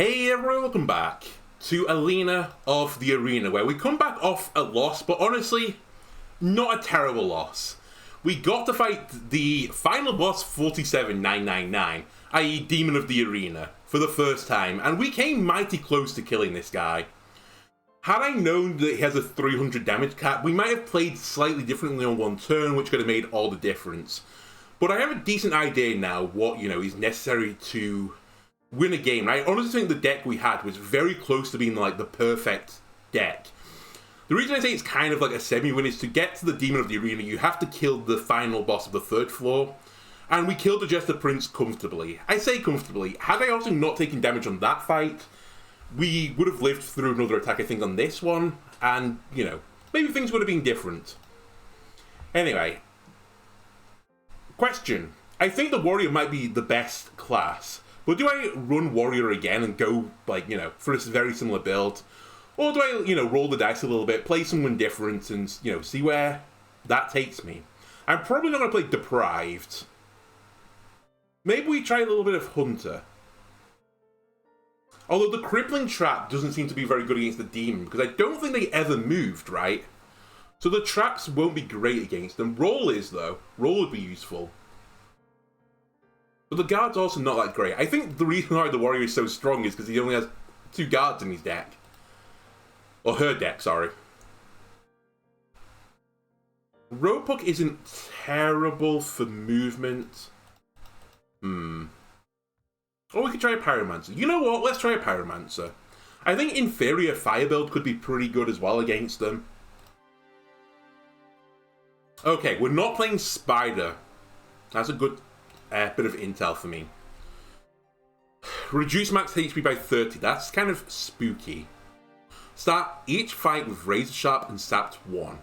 Hey everyone, welcome back to Alina of the Arena, where we come back off a loss, but honestly, not a terrible loss. We got to fight the final boss 47999, i.e. Demon of the Arena, for the first time, and we came mighty close to killing this guy. Had I known that he has a 300 damage cap, we might have played slightly differently on one turn, which could have made all the difference. But I have a decent idea now what, is necessary to win a game. I honestly think the deck we had was very close to being like the perfect deck. The reason I say it's kind of like a semi-win is to get to the Demon of the Arena, you have to kill the final boss of the third floor. And we killed the Jester Prince comfortably. I say comfortably. Had I also not taken damage on that fight, we would have lived through another attack, I think, on this one. And, maybe things would have been different. Anyway. Question. I think the Warrior might be the best class. But do I run Warrior again and go, for this very similar build? Or do I, roll the dice a little bit, play someone different and, see where that takes me? I'm probably not going to play Deprived. Maybe we try a little bit of Hunter. Although the Crippling Trap doesn't seem to be very good against the Demon, because I don't think they ever moved, right? So the traps won't be great against them. Roll is, though. Roll would be useful. But the guard's also not that great. I think the reason why the Warrior is so strong is because he only has 2 guards in his deck. Or her deck, sorry. Roadpuck isn't terrible for movement. Or we could try a Pyromancer. You know what? Let's try a Pyromancer. I think Inferior Fire build could be pretty good as well against them. Okay, we're not playing Spider. That's a good bit of intel for me. Reduce max HP by 30. That's kind of spooky. Start each fight with Razor Sharp and Sapped 1.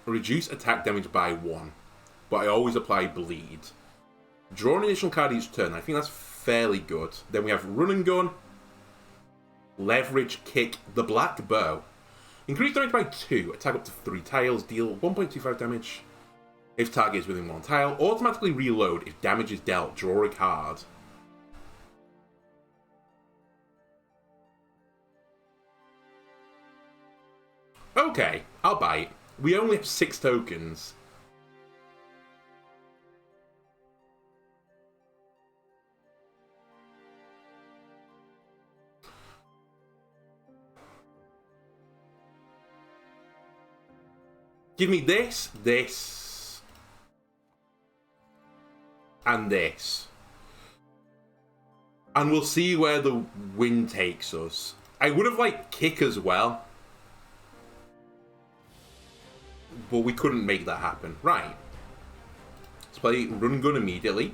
Reduce attack damage by 1. But I always apply Bleed. Draw an additional card each turn. I think that's fairly good. Then we have Run and Gun. Leverage, Kick, the Black Bow. Increase damage by 2. Attack up to 3 tiles. Deal 1.25 damage. If target is within 1 tile, automatically reload. If damage is dealt, draw a card. Okay, I'll bite. We only have 6 tokens. Give me this, this, and this. And we'll see where the wind takes us. I would have liked Kick as well. But we couldn't make that happen. Right. Let's play Run and Gun immediately.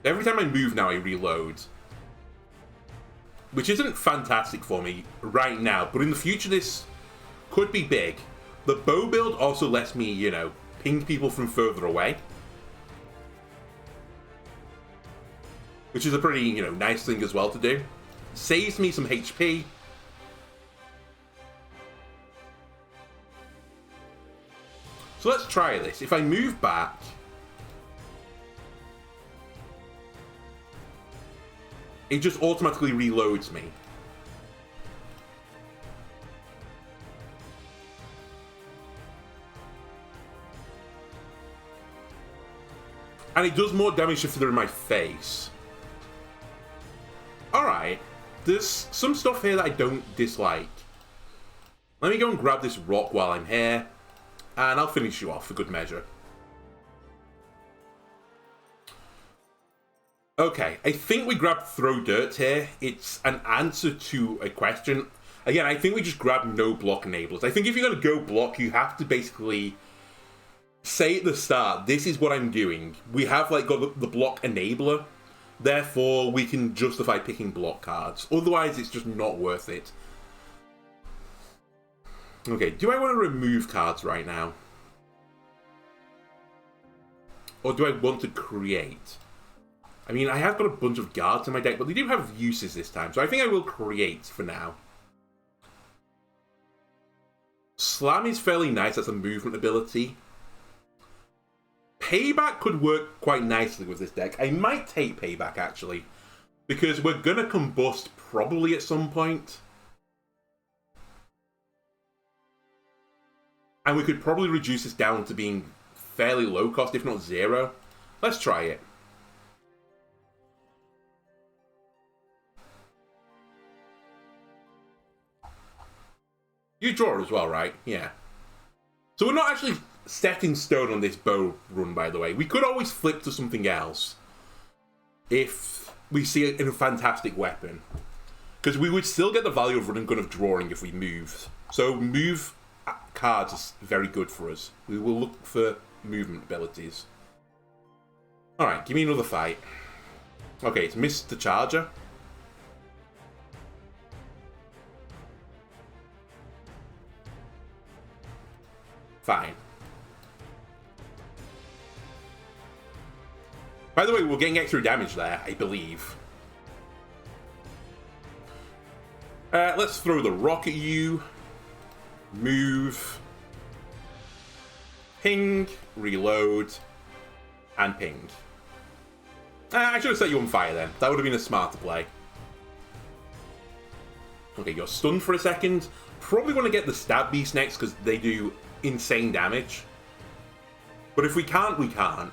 Every time I move now, I reload. Which isn't fantastic for me right now. But in the future, this could be big. The bow build also lets me, ping people from further away. Which is a pretty, nice thing as well to do. Saves me some HP. So let's try this. If I move back, it just automatically reloads me. And it does more damage if they're in my face. Alright. There's some stuff here that I don't dislike. Let me go and grab this rock while I'm here. And I'll finish you off for good measure. Okay, I think we grab Throw Dirt here. It's an answer to a question. Again, I think we just grab no block enablers. I think if you're going to go block, you have to basically say at the start, this is what I'm doing. We have got the block enabler. Therefore, we can justify picking block cards. Otherwise, it's just not worth it. Okay, do I want to remove cards right now? Or do I want to create? I mean, I have got a bunch of guards in my deck, but they do have uses this time. So I think I will create for now. Slam is fairly nice as a movement ability. Payback could work quite nicely with this deck. I might take Payback, actually. Because we're gonna combust probably at some point. And we could probably reduce this down to being fairly low cost, if not zero. Let's try it. You draw as well, right? Yeah. So we're not actually set in stone on this bow run, by the way. We could always flip to something else if we see a fantastic weapon. Because we would still get the value of run and gun of drawing if we moved. So move cards is very good for us. We will look for movement abilities. Alright, give me another fight. Okay, it's Mr. Charger. Fine. By the way, we're getting extra damage there, I believe. Let's throw the rock at you. Move. Ping. Reload. And ping. I should have set you on fire then. That would have been a smarter play. Okay, you're stunned for a second. Probably want to get the stab beast next because they do insane damage. But if we can't, we can't.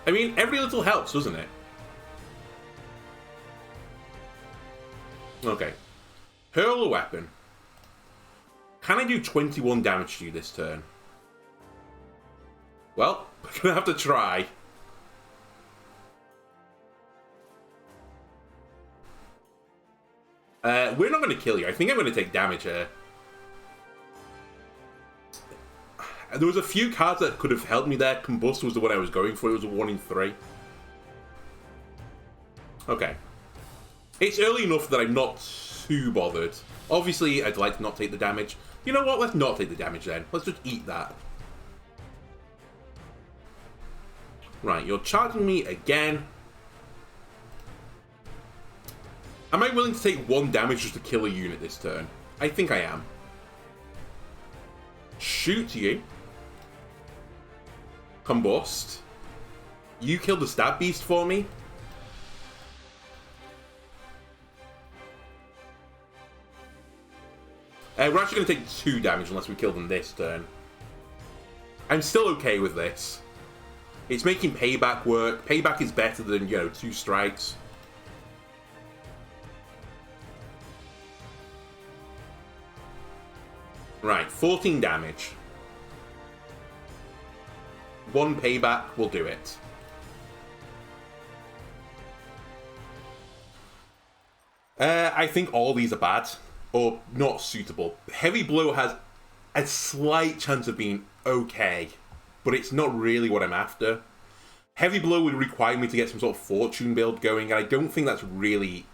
I mean, every little helps, doesn't it? Okay. Hurl a weapon. Can I do 21 damage to you this turn? Well, we're going to have to try. We're not going to kill you. I think I'm going to take damage here. There was a few cards that could have helped me there. Combust was the one I was going for. It was a 1 in 3. Okay. It's early enough that I'm not too bothered. Obviously, I'd like to not take the damage. You know what? Let's not take the damage then. Let's just eat that. Right, you're charging me again. Am I willing to take 1 damage just to kill a unit this turn? I think I am. Shoot you. Combust. You killed the stab beast for me. We're actually going to take 2 damage unless we kill them this turn. I'm still okay with this. It's making payback work. Payback is better than, 2 strikes. Right, 14 damage. 1 payback will do it. I think all these are bad. Or not suitable. Heavy Blow has a slight chance of being okay. But it's not really what I'm after. Heavy Blow would require me to get some sort of fortune build going. And I don't think that's really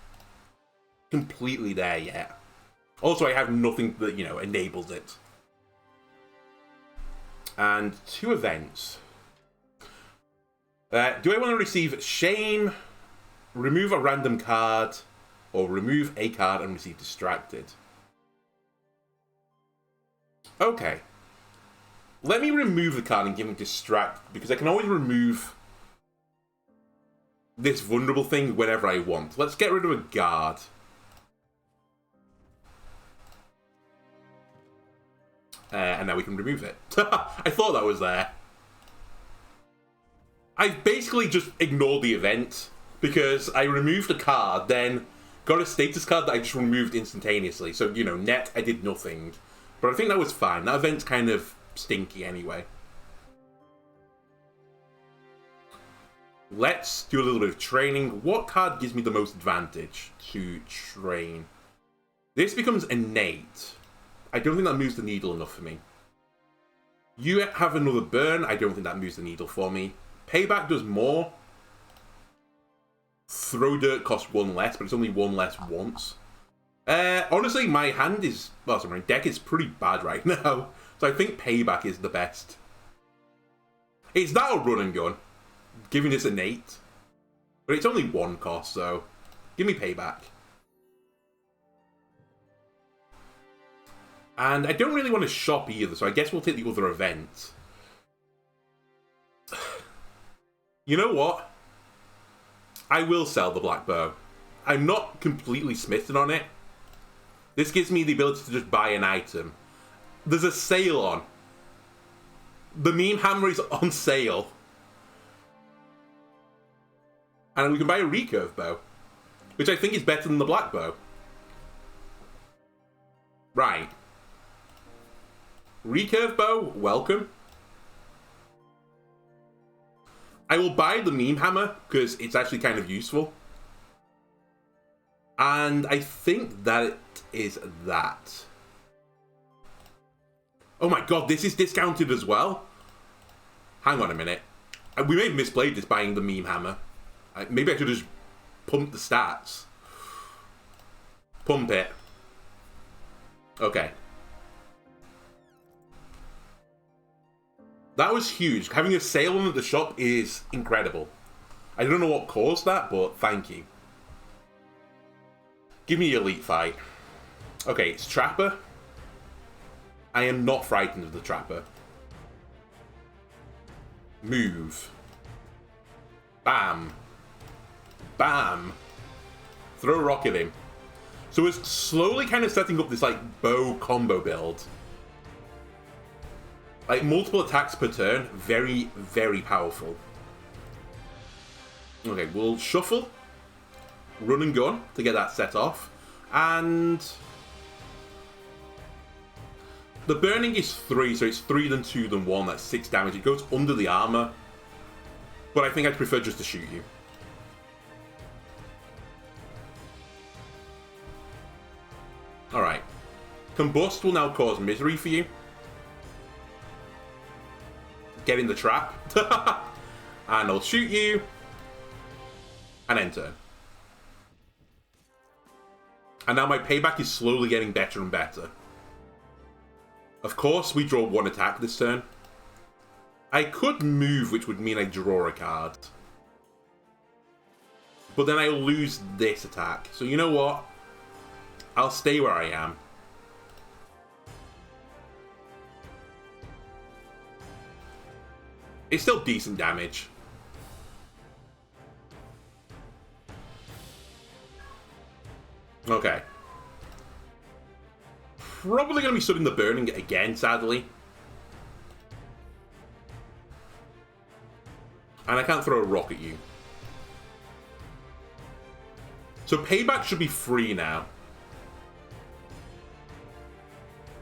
completely there yet. Also, I have nothing that, enables it. And 2 events. Do I want to receive Shame, remove a random card, or remove a card and receive Distracted? Okay. Let me remove the card and give him Distract, because I can always remove this vulnerable thing whenever I want. Let's get rid of a guard. And now we can remove it. I thought that was there. I basically just ignored the event because I removed a card, then got a status card that I just removed instantaneously. So, net, I did nothing. But I think that was fine. That event's kind of stinky anyway. Let's do a little bit of training. What card gives me the most advantage to train? This becomes innate. I don't think that moves the needle enough for me. You have another burn. I don't think that moves the needle for me. Payback does more. Throw Dirt costs 1 less, but it's only 1 less once. Honestly, my hand is... Well, sorry, my deck is pretty bad right now. So I think Payback is the best. It's that or Run and Gun. Giving this innate. But it's only 1 cost, so... Give me Payback. And I don't really want to shop either, so I guess we'll take the other event. You know what? I will sell the black bow. I'm not completely smitten on it. This gives me the ability to just buy an item. There's a sale on. The meme hammer is on sale. And we can buy a recurve bow, which I think is better than the black bow. Right. Recurve bow, welcome. I will buy the meme hammer because it's actually kind of useful. And I think that is that. Oh my god, this is discounted as well? Hang on a minute. We may have misplayed this buying the meme hammer. Maybe I should just pump the stats. Pump it. Okay. That was huge. Having a sale on at the shop is incredible. I don't know what caused that, but thank you. Give me elite fight. Okay, it's Trapper. I am not frightened of the Trapper. Move. Bam. Bam. Throw a rock at him. So we're slowly kind of setting up this like bow combo build. Like multiple attacks per turn. Very, very powerful. Okay, we'll shuffle. Run and gun to get that set off. And the burning is 3, so it's 3 then 2 then 1. That's 6 damage. It goes under the armor. But I think I'd prefer just to shoot you. Alright. Combust will now cause misery for you. Get in the trap. And I'll shoot you. And enter. And now my payback is slowly getting better and better. Of course, we draw 1 attack this turn. I could move, which would mean I draw a card. But then I'll lose this attack. So you know what? I'll stay where I am. It's still decent damage. Okay. Probably going to be studying the burning again, sadly. And I can't throw a rock at you. So payback should be free now.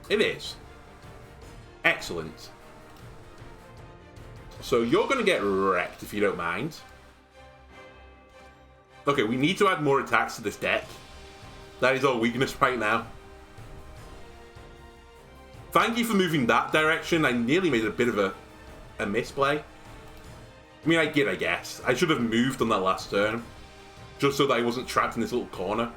It is. Excellent. So you're going to get wrecked if you don't mind. Okay, we need to add more attacks to this deck. That is our weakness right now. Thank you for moving that direction. I nearly made a bit of a misplay. I mean, I did, I guess. I should have moved on that last turn. Just so that I wasn't trapped in this little corner.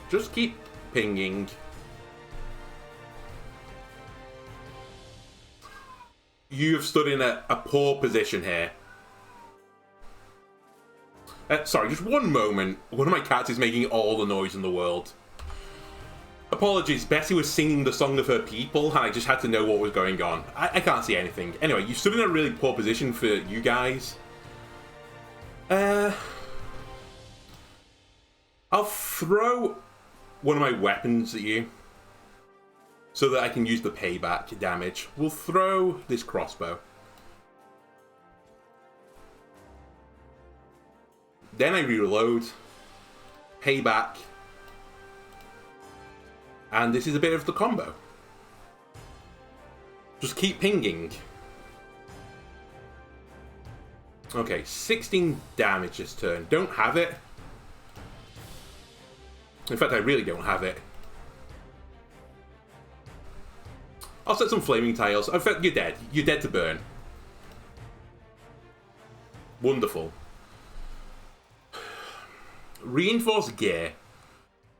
Just keep pinging. You have stood in a poor position here. Sorry, just one moment. One of my cats is making all the noise in the world. Apologies, Bessie was singing the song of her people, and I just had to know what was going on. I can't see anything. Anyway, you stood in a really poor position for you guys. I'll throw one of my weapons at you, so that I can use the payback damage. We'll throw this crossbow. Then I reload. Payback. And this is a bit of the combo. Just keep pinging. Okay, 16 damage this turn. Don't have it. In fact, I really don't have it. I'll set some flaming tiles. In fact, you're dead. You're dead to burn. Wonderful. Reinforced gear.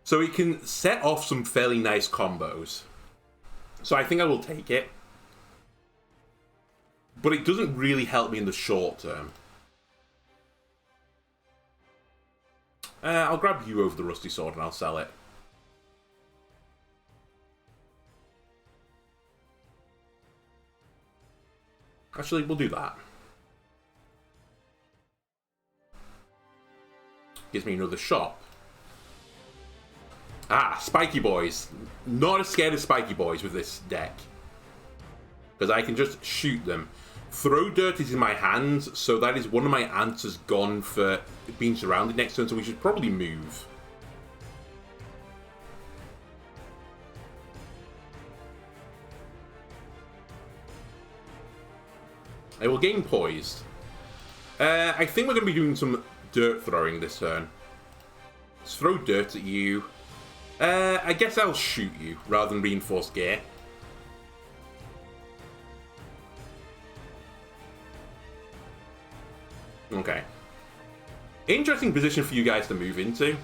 So it can set off some fairly nice combos. So I think I will take it. But it doesn't really help me in the short term. I'll grab you over the rusty sword and I'll sell it. Actually, we'll do that. Gives me another shot. Ah, spiky boys. Not as scared of spiky boys with this deck. Because I can just shoot them. Throw dirt is in my hands, so that is one of my answers gone for being surrounded next turn, so we should probably move. I will gain poised. I think we're going to be doing some dirt throwing this turn. Let's throw dirt at you. I guess I'll shoot you rather than reinforce gear. Okay. Interesting position for you guys to move into.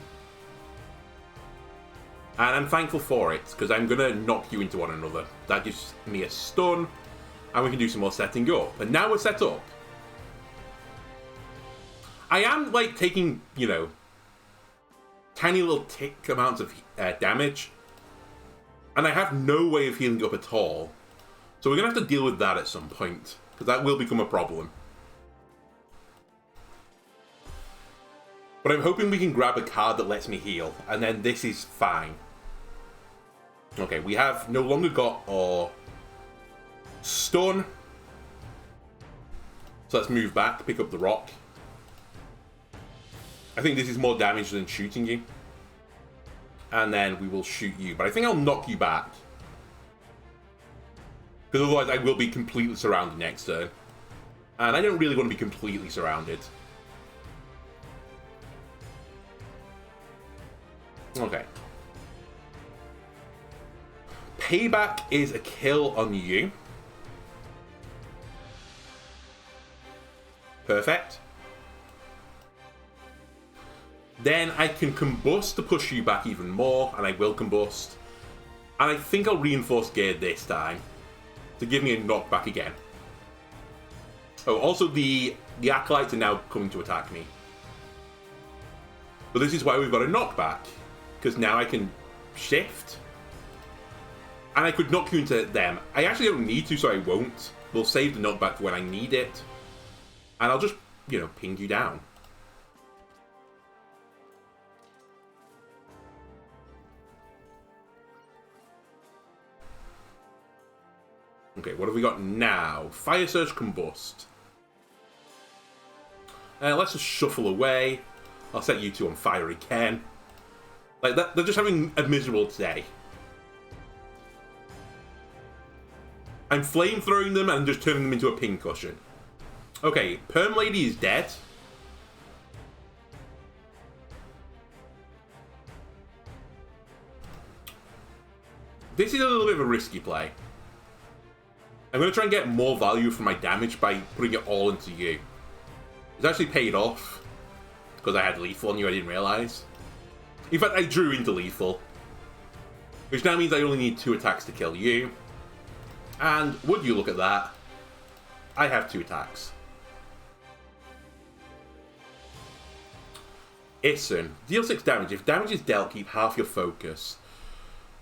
And I'm thankful for it, because I'm going to knock you into one another. That gives me a stun, and we can do some more setting up. And now we're set up. I am, like, taking, you know, tiny little tick amounts of damage. And I have no way of healing up at all. So we're going to have to deal with that at some point, because that will become a problem. But I'm hoping we can grab a card that lets me heal, and then this is fine. Okay, we have no longer got our stun. So let's move back, pick up the rock. I think this is more damage than shooting you. And then we will shoot you, but I think I'll knock you back. Because otherwise I will be completely surrounded next turn. And I don't really want to be completely surrounded. Okay. Payback is a kill on you. Perfect. Then I can combust to push you back even more, and I will combust. And I think I'll reinforce gear this time to give me a knockback again. Oh, also the acolytes are now coming to attack me. But this is why we've got a knockback. Because now I can shift. And I could knock you into them. I actually don't need to, so I won't. We'll save the knockback for when I need it. And I'll just, you know, ping you down. Okay, what have we got now? Fire Surge, Combust. Let's just shuffle away. I'll set you two on fire again. Like, that, they're just having a miserable day. I'm flamethrowing them and just turning them into a pincushion. Okay, Perm Lady is dead. This is a little bit of a risky play. I'm going to try and get more value from my damage by putting it all into you. It's actually paid off. Because I had lethal on you, I didn't realise. In fact, I drew into lethal. Which now means I only need 2 attacks to kill you. And would you look at that? I have 2 attacks. Isun. Deal 6 damage. If damage is dealt, keep half your focus.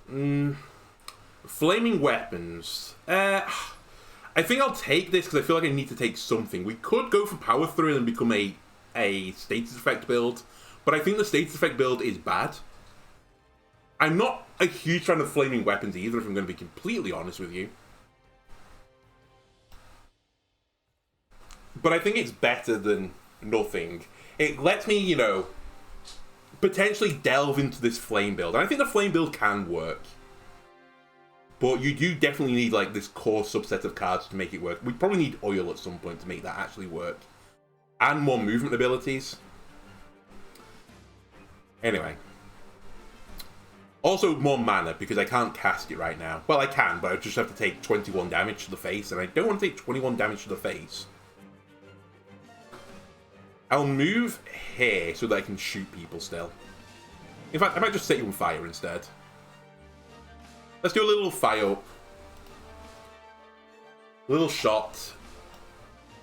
Flaming weapons. I think I'll take this because I feel like I need to take something. We could go for power through and become a status effect build. But I think the status effect build is bad. I'm not a huge fan of flaming weapons either, if I'm going to be completely honest with you. But I think it's better than nothing. It lets me, you know, potentially delve into this flame build. And I think the flame build can work. But you do definitely need, like, this core subset of cards to make it work. We probably need oil at some point to make that actually work. And more movement abilities. Anyway. Also more mana, because I can't cast it right now. Well, I can, but I just have to take 21 damage to the face, and I don't want to take 21 damage to the face. I'll move here so that I can shoot people still. In fact, I might just set you on fire instead. Let's do a little fire up. Little shot.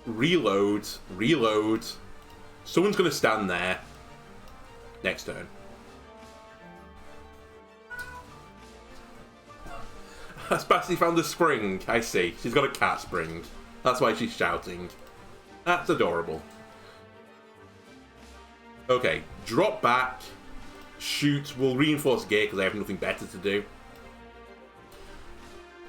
Reload. Reload. Someone's going to stand there. Next turn. Spassy found a spring. I see. She's got a cat spring. That's why she's shouting. That's adorable. Okay, drop back. Shoot. We'll reinforce gear because I have nothing better to do.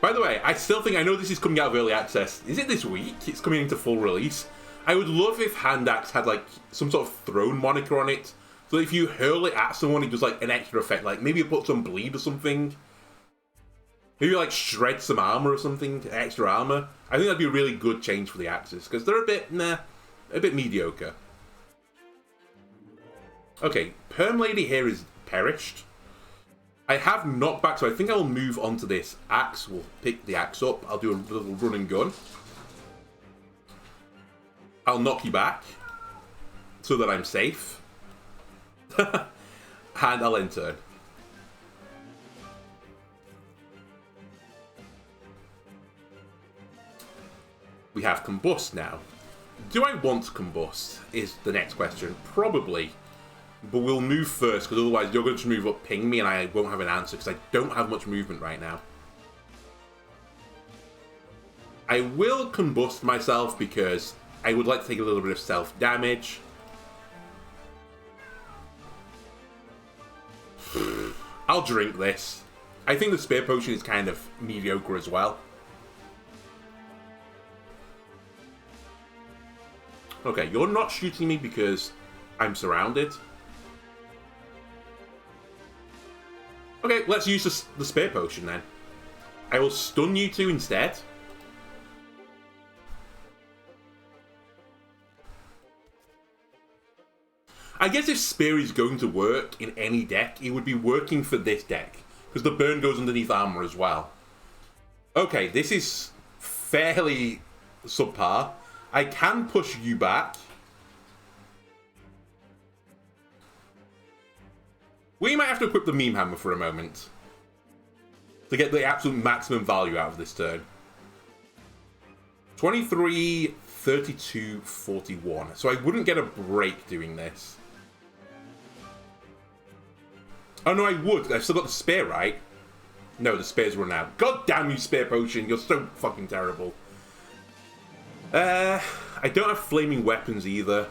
By the way, I still think, I know this is coming out of early access. Is it this week? It's coming into full release. I would love if Hand Axe had like some sort of throne moniker on it. So if you hurl it at someone, it does like an extra effect. Like maybe you put some bleed or something. Maybe like shred some armor or something, extra armor. I think that'd be a really good change for the axes because they're a bit mediocre. Okay, Perm Lady here is perished. I have knockback, so I think I'll move on to this axe. We'll pick the axe up. I'll do a little run and gun. I'll knock you back so that I'm safe. And I'll end turn. We have Combust now. Do I want Combust is the next question. Probably. But we'll move first, because otherwise you're going to just move up, ping me, and I won't have an answer, because I don't have much movement right now. I will combust myself, because I would like to take a little bit of self-damage. I'll drink this. I think the Spear Potion is kind of mediocre as well. Okay, you're not shooting me because I'm surrounded. Okay, let's use the Spear Potion then. I will stun you two instead. I guess if Spear is going to work in any deck, it would be working for this deck. Because the burn goes underneath armor as well. Okay, this is fairly subpar. I can push you back. We might have to equip the Meme Hammer for a moment to get the absolute maximum value out of this turn. 23, 32, 41. So I wouldn't get a break doing this. Oh no, I would. I've still got the Spear, right? No, the Spear's run out. God damn you, Spear Potion. You're so fucking terrible. I don't have Flaming Weapons either.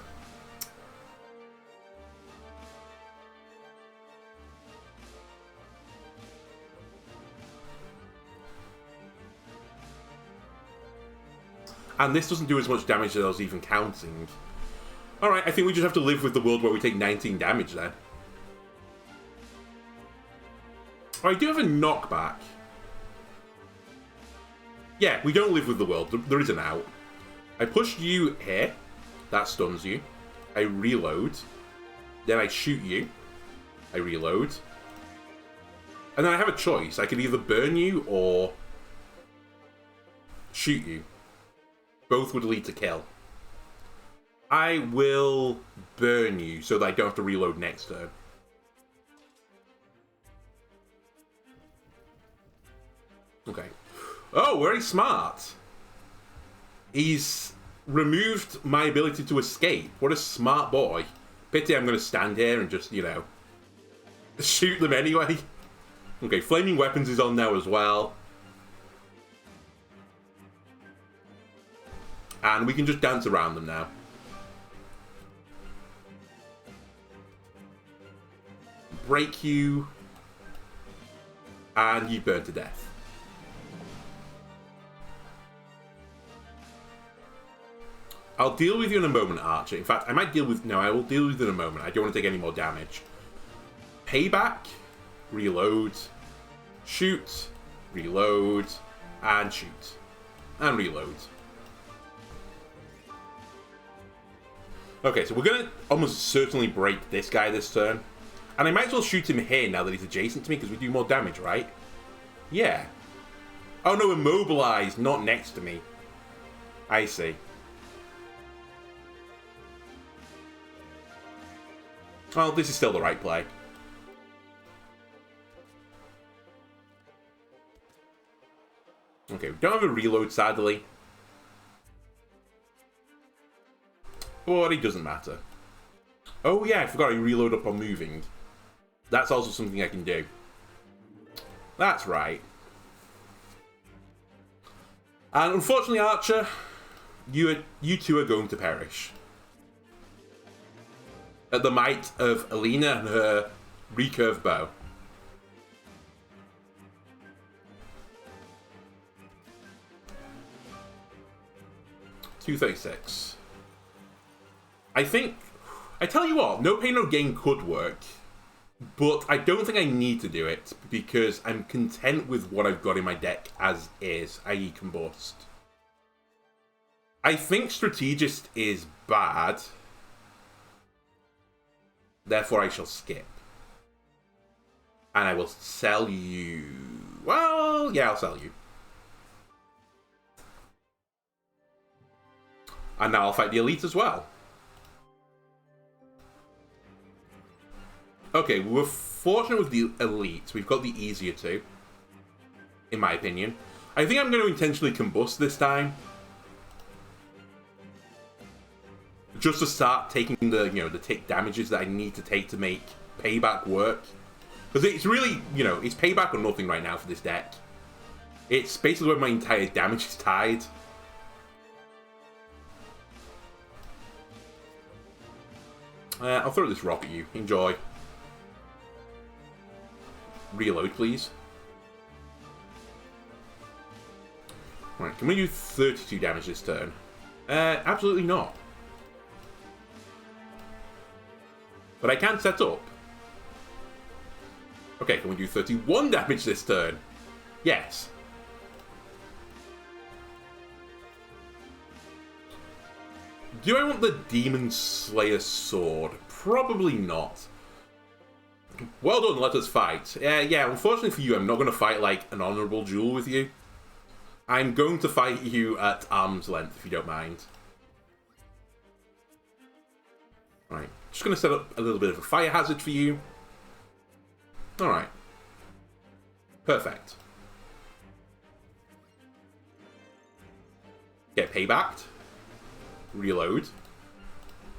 And this doesn't do as much damage as I was even counting. Alright, I think we just have to live with the world where we take 19 damage then. Oh, I do have a knockback. Yeah, we don't live with the world. There is an out. I push you here. That stuns you. I reload. Then I shoot you. I reload. And then I have a choice. I could either burn you or shoot you. Both would lead to kill. I will burn you so that I don't have to reload next turn. Okay. Oh, very smart. He's removed my ability to escape. What a smart boy. Pity I'm going to stand here and just, you know, shoot them anyway. Okay, Flaming Weapons is on now as well. And we can just dance around them now. Break you. And you burn to death. I'll deal with you in a moment, Archer. In fact, I might deal with... No, I will deal with you in a moment. I don't want to take any more damage. Payback. Reload. Shoot. Reload. And shoot. And reload. Okay, so we're going to almost certainly break this guy this turn. And I might as well shoot him here now that he's adjacent to me, because we do more damage, right? Yeah. Oh no, immobilized, not next to me. I see. Well, this is still the right play. Okay, we don't have a reload, sadly. But it doesn't matter. Oh yeah, I forgot I reload up on moving. That's also something I can do. That's right. And unfortunately, Archer, You two are going to perish. At the might of Alina and her recurve bow. $236. I think... I tell you what, no pain, no gain could work. But I don't think I need to do it, because I'm content with what I've got in my deck as is, i.e. Combust. I think Strategist is bad. Therefore I shall skip. And I will sell you... Well, yeah, I'll sell you. And now I'll fight the Elite as well. Okay, we're fortunate with the Elite. We've got the easier two, in my opinion. I think I'm going to intentionally combust this time. Just to start taking the, the tick damages that I need to take to make payback work. Because it's really, it's payback or nothing right now for this deck. It's basically where my entire damage is tied. I'll throw this rock at you. Enjoy. Reload, please. Right, can we do 32 damage this turn? Absolutely not. But I can set up. Okay, can we do 31 damage this turn? Yes. Do I want the Demon Slayer sword? Probably not. Well done, let us fight. Yeah, unfortunately for you, I'm not going to fight like an honourable duel with you. I'm going to fight you at arm's length, if you don't mind. Right, just going to set up a little bit of a fire hazard for you. Alright. Perfect. Get paybacked. Reload.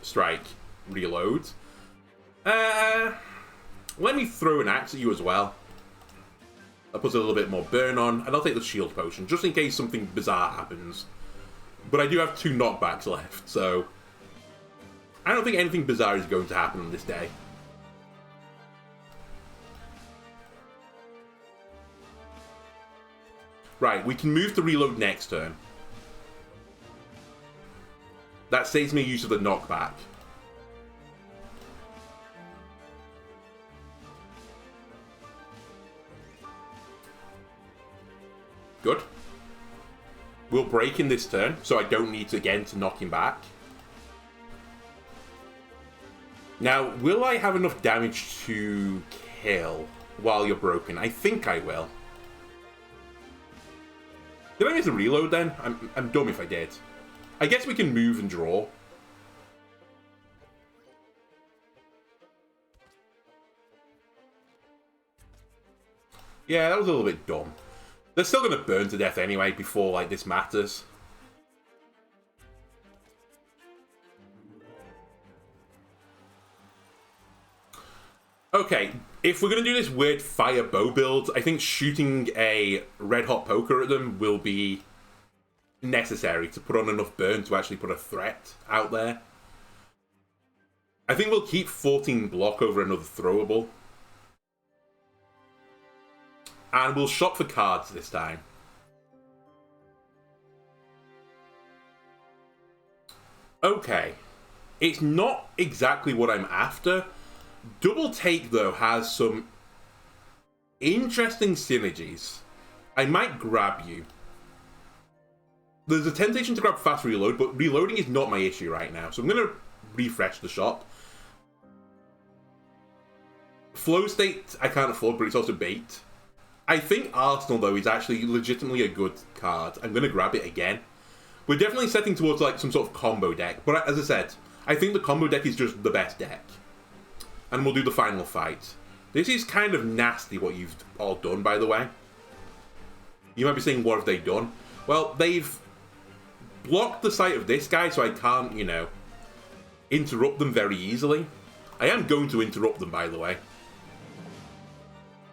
Strike. Reload. Let me throw an axe at you as well. That puts a little bit more burn on, and I'll take the shield potion, just in case something bizarre happens. But I do have 2 knockbacks left, so... I don't think anything bizarre is going to happen on this day. Right, we can move to reload next turn. That saves me use of the knockback. Good. We'll break in this turn, so I don't need to, again, to knock him back. Now, will I have enough damage to kill while you're broken? I think I will. Did I miss a reload then? I'm dumb if I did. I guess we can move and draw. Yeah, that was a little bit dumb. They're still going to burn to death anyway before, like, this matters. Okay, if we're going to do this weird fire bow build, I think shooting a red hot poker at them will be necessary to put on enough burn to actually put a threat out there. I think we'll keep 14 block over another throwable. And we'll shop for cards this time. Okay. It's not exactly what I'm after. Double Take, though, has some interesting synergies. I might grab you. There's a temptation to grab Fast Reload, but reloading is not my issue right now. So I'm going to refresh the shop. Flow State, I can't afford, but it's also bait. I think Arsenal, though, is actually legitimately a good card. I'm going to grab it again. We're definitely setting towards like some sort of combo deck. But as I said, I think the combo deck is just the best deck. And we'll do the final fight. This is kind of nasty what you've all done, by the way. You might be saying, what have they done? Well, they've blocked the sight of this guy, so I can't, interrupt them very easily. I am going to interrupt them, by the way.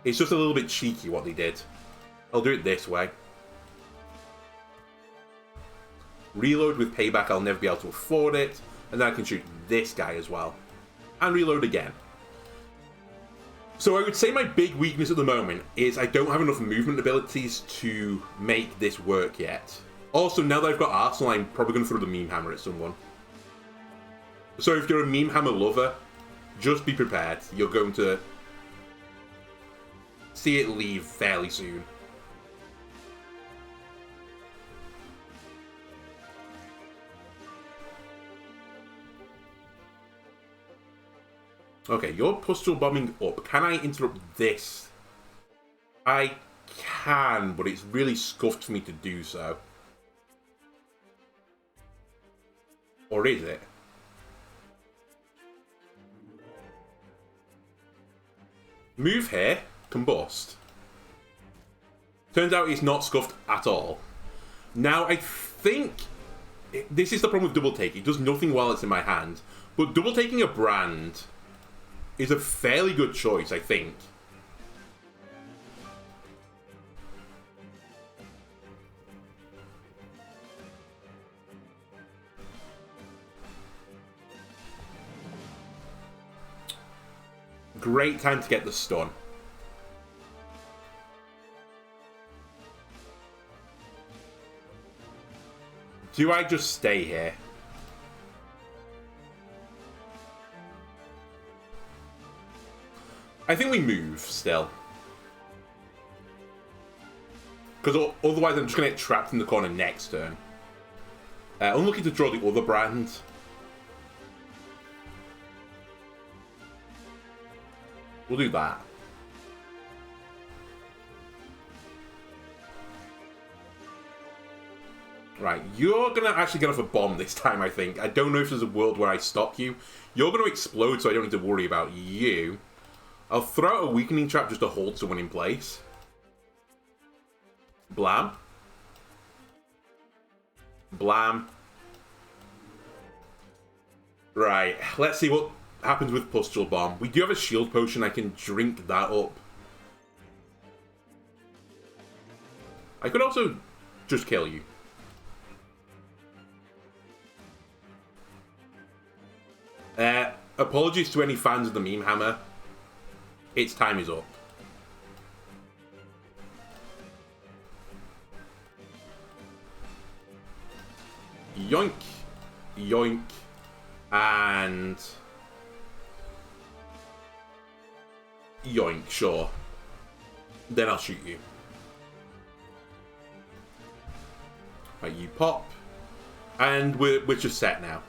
It's just a little bit cheeky what they did. I'll do it this way. Reload with payback, I'll never be able to afford it. And then I can shoot this guy as well. And reload again. So I would say my big weakness at the moment is I don't have enough movement abilities to make this work yet. Also, now that I've got Arsenal, I'm probably going to throw the meme hammer at someone. So if you're a meme hammer lover, just be prepared. You're going to see it leave fairly soon. Okay, you're pustule bombing up. Can I interrupt this? I can, but it's really scuffed for me to do so. Or is it? Move here, combust. Turns out it's not scuffed at all. Now, I think this is the problem with double take. It does nothing while it's in my hand. But double taking a brand is a fairly good choice, I think. Great time to get the stun. Do I just stay here? I think we move still. Because otherwise I'm just going to get trapped in the corner next turn. Unlucky to draw the other brand. We'll do that. Right, you're going to actually get off a bomb this time, I think. I don't know if there's a world where I stop you. You're going to explode, so I don't need to worry about you. I'll throw out a weakening trap just to hold someone in place. Blam. Blam. Right, let's see what happens with Pustule Bomb. We do have a shield potion. I can drink that up. I could also just kill you. Apologies to any fans of the meme hammer. Its time is up. Yoink. Yoink. And... yoink, sure. Then I'll shoot you. Right, you pop. And we're just set now.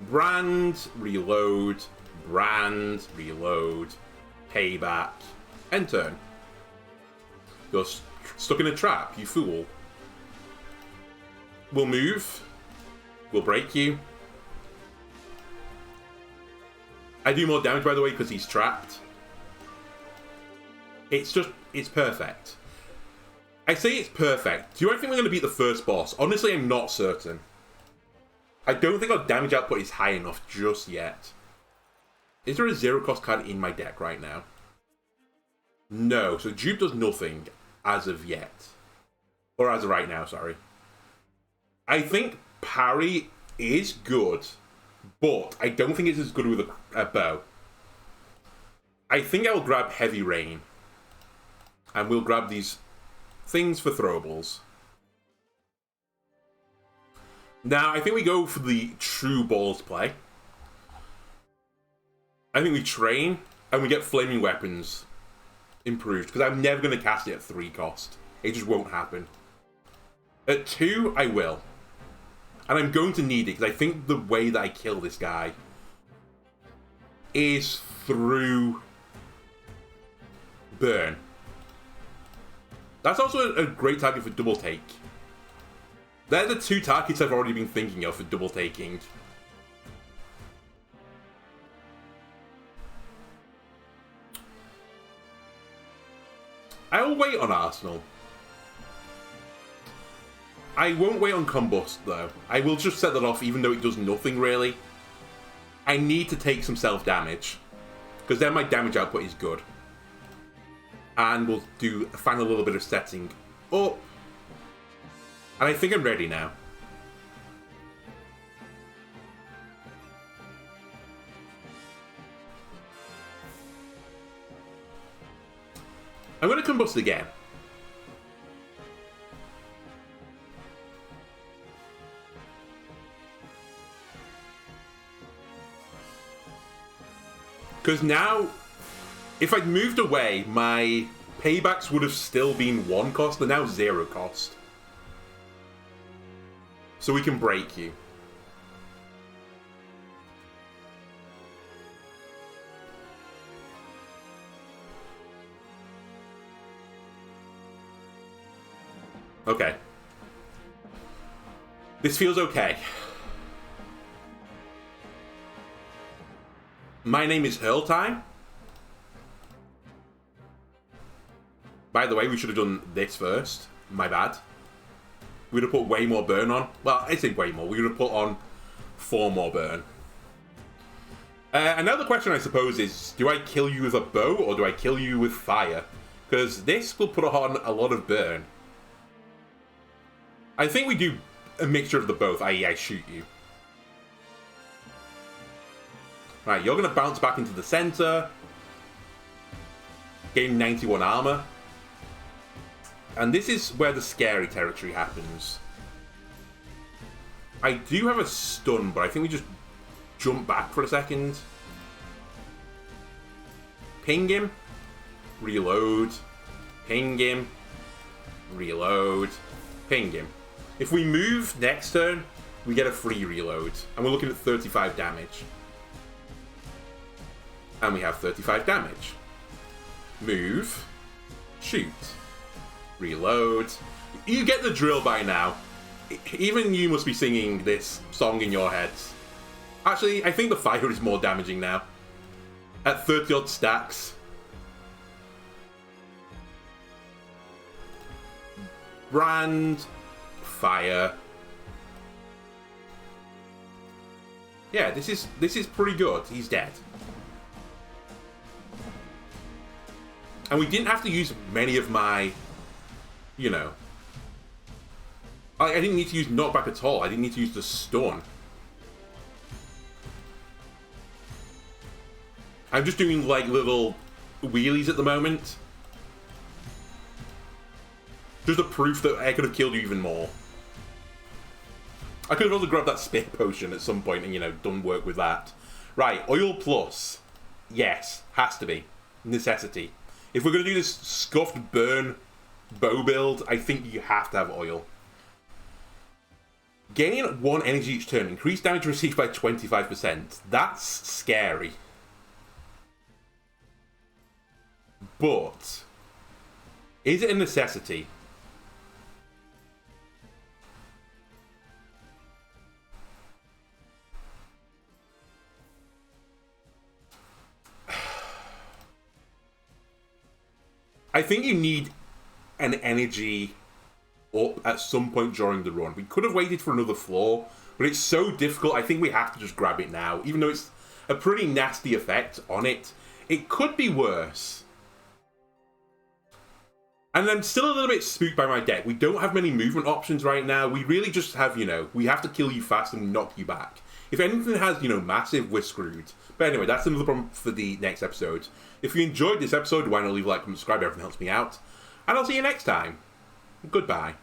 Brand, reload, brand, reload, payback, end turn. You're stuck in a trap, you fool. We'll move. We'll break you. I do more damage, by the way, because he's trapped. It's perfect. I say it's perfect. Do I think we're going to beat the first boss? Honestly, I'm not certain. I don't think our damage output is high enough just yet. Is there a zero-cost card in my deck right now? No, so dupe does nothing as of yet. Or as of right now, sorry. I think parry is good, but I don't think it's as good with a bow. I think I'll grab Heavy Rain. And we'll grab these things for throwables. Now, I think we go for the true balls play. I think we train, and we get Flaming Weapons improved, because I'm never going to cast it at 3 cost. It just won't happen. At 2, I will. And I'm going to need it, because I think the way that I kill this guy is through burn. That's also a great target for double take. They're the 2 targets I've already been thinking of for double taking. I'll wait on Arsenal. I won't wait on Combust, though. I will just set that off, even though it does nothing, really. I need to take some self-damage, because then my damage output is good. And we'll find a little bit of setting up. And I think I'm ready now. I'm going to combust again. Because now, if I'd moved away, my paybacks would have still been 1 cost. They're now 0 cost. So we can break you. Okay. This feels okay. My name is AotA. By the way, we should have done this first. My bad. We'd have put way more burn on. Well, I say way more. We would have put on 4 more burn. Another question, I suppose, is do I kill you with a bow or do I kill you with fire? Because this will put on a lot of burn. I think we do a mixture of the both, i.e. I shoot you. Right, you're going to bounce back into the center. Gain 91 armor. And this is where the scary territory happens. I do have a stun, but I think we just jump back for a second. Ping him. Reload. Ping him. Reload. Ping him. If we move next turn, we get a free reload. And we're looking at 35 damage. And we have 35 damage. Move. Shoot. Reload. You get the drill by now. Even you must be singing this song in your heads. Actually, I think the fire is more damaging now. At 30 odd stacks. Brand. Fire. Yeah, this is pretty good. He's dead. And we didn't have to use many of my, you know, I didn't need to use knockback at all. I didn't need to use the stun. I'm just doing like little wheelies at the moment. Just a proof that I could have killed you even more. I could have also grabbed that spit potion at some point and, you know, done work with that. Right, oil plus. Yes, has to be. Necessity. If we're going to do this scuffed burn bow build, I think you have to have oil. Gain 1 energy each turn. Increase damage received by 25%. That's scary. But is it a necessity? I think you need an energy up at some point during the run. We could have waited for another floor, but it's so difficult. I think we have to just grab it now. Even though it's a pretty nasty effect on it, it could be worse. And I'm still a little bit spooked by my deck. We don't have many movement options right now. We really just have, you know, we have to kill you fast and knock you back. If anything has, you know, massive, we're screwed. But anyway, that's another problem for the next episode. If you enjoyed this episode, why not leave a like and subscribe? Everything helps me out. And I'll see you next time. Goodbye.